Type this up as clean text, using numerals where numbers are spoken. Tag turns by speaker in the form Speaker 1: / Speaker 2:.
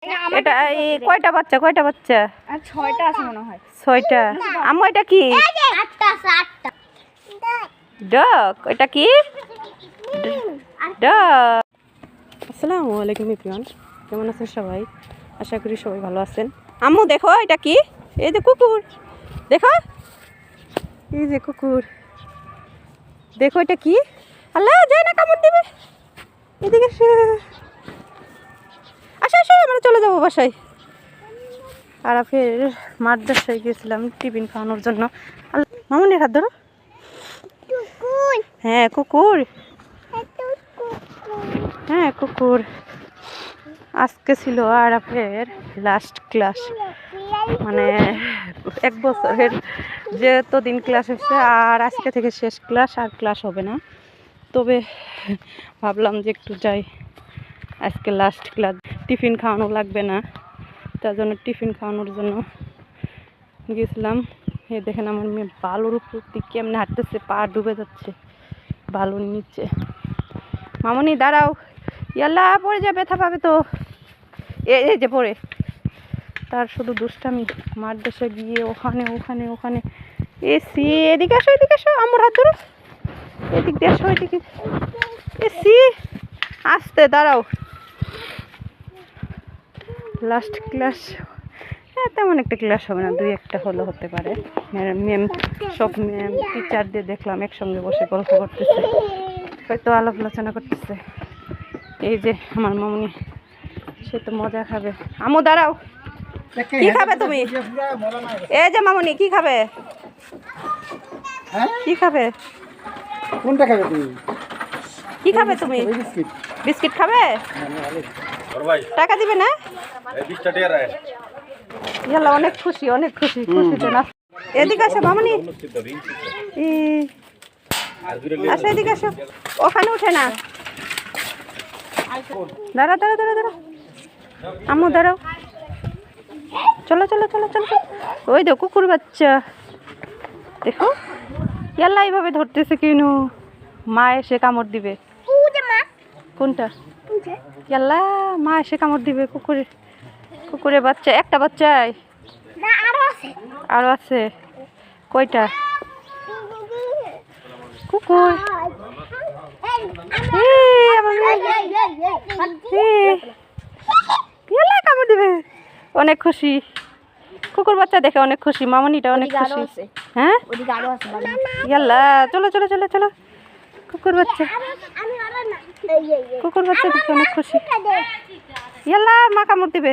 Speaker 1: এটা এই কয়টা বাচ্চা
Speaker 2: আর 6টা আছে মনে হয়।
Speaker 1: 6টা। আম্মু এটা কি?
Speaker 2: 8টা আছে 8টা।
Speaker 1: ডগ। এটা কি? ডগ। আসসালামু আলাইকুম এভরিওয়ান, কেমন আছেন সবাই? আশা করি সবাই ভালো আছেন। আম্মু দেখো এটা কি? এই যে কুকুর, দেখো এই যে কুকুর, দেখো এটা কি? আল্লাহ যায় না, কামড় দিবে। এদিকে আসো আসো, আমরা চলে যাবো বাসায়। আর ফের মাদ্রাসায় গেছিলাম টিফিন খাওয়ানোর জন্য। মামুনির হাত ধরো। হ্যাঁ কুকুর, হ্যাঁ কুকুর। আজকে ছিল আর ফের লাস্ট ক্লাস, মানে 1 বছরের যেত দিন ক্লাস হচ্ছে, আর আজকে থেকে শেষ ক্লাস, আর ক্লাস হবে না। তবে ভাবলাম যে একটু যাই, আজকে লাস্ট ক্লাস, টিফিন খাওয়ানো লাগবে না, তার জন্য টিফিন খাওয়ানোর জন্য গেছিলাম। এই দেখেন আমার মেয়ে বালুর উপর দিয়ে কেমনে হাঁটতেছে, পা ডুবে যাচ্ছে বালুর নিচে। মামনি দাঁড়াও, ইয়াল্লা পড়ে যা, ব্যথা পাবে তো। এই যে পড়ে, তার শুধু দুষ্টামি। মাদ্রাসা গিয়ে ওখানে ওখানে ওখানে এসি, এদিকে আসো এদিকে আসো, আমার হাত ধরো, এদিক দিয়ে আসো এদিকে। এসি আসতে দাঁড়াও, লাস্ট ক্লাস। হ্যাঁ তেমন একটা ক্লাস হবে না, 2-1টা হলে হতে পারে। ম্যাম, সব ম্যাম টিচারদের দেখলাম একসঙ্গে বসে গল্প করতেছে, হয়তো আলাপ আলোচনা করতেছে। এই যে আমার মামনি, সে তো মজা খাবে। আমু দাঁড়াও, কি খাবে তুমি? এই যে মামনি কি খাবে? কি খাবে?
Speaker 3: কোনটা খাবে তুমি?
Speaker 1: কি খাবে তুমি? বিস্কিট খাবে? টাকা দিবে না? ইয়াল্লা অনেক খুশি, অনেক খুশি, খুশিতে না। এদিকে আসো মামনি, আসো এদিকে আসো, ওখানে উঠে না। দাঁড়া দাঁড়া দাঁড়া দাঁড়া, আম্মু দাঁড়াও, চলো চলো চলো চলো। ওই দেখো কুকুর বাচ্চা, দেখো ইয়াল্লা এইভাবে ধরতেছে কেন? মা এসে কামড় দিবে। কোনটা? ইয়াল্লা মা এসে কামড় দিবে। কুকুরের বাচ্চা, একটা বাচ্চায় আরো আছে। কয়টা কুকুর? কামড় দিবে। অনেক খুশি, কুকুর বাচ্চা দেখে অনেক খুশি। মামনিটা অনেক খুশি। হ্যাঁ ইয়াল্লা চলো চলো চলো চলো, কুকুর বাচ্চা, কুকুর বাচ্চা দেখে অনেক খুশি। ইয়াল্লা মা কামড় দিবে।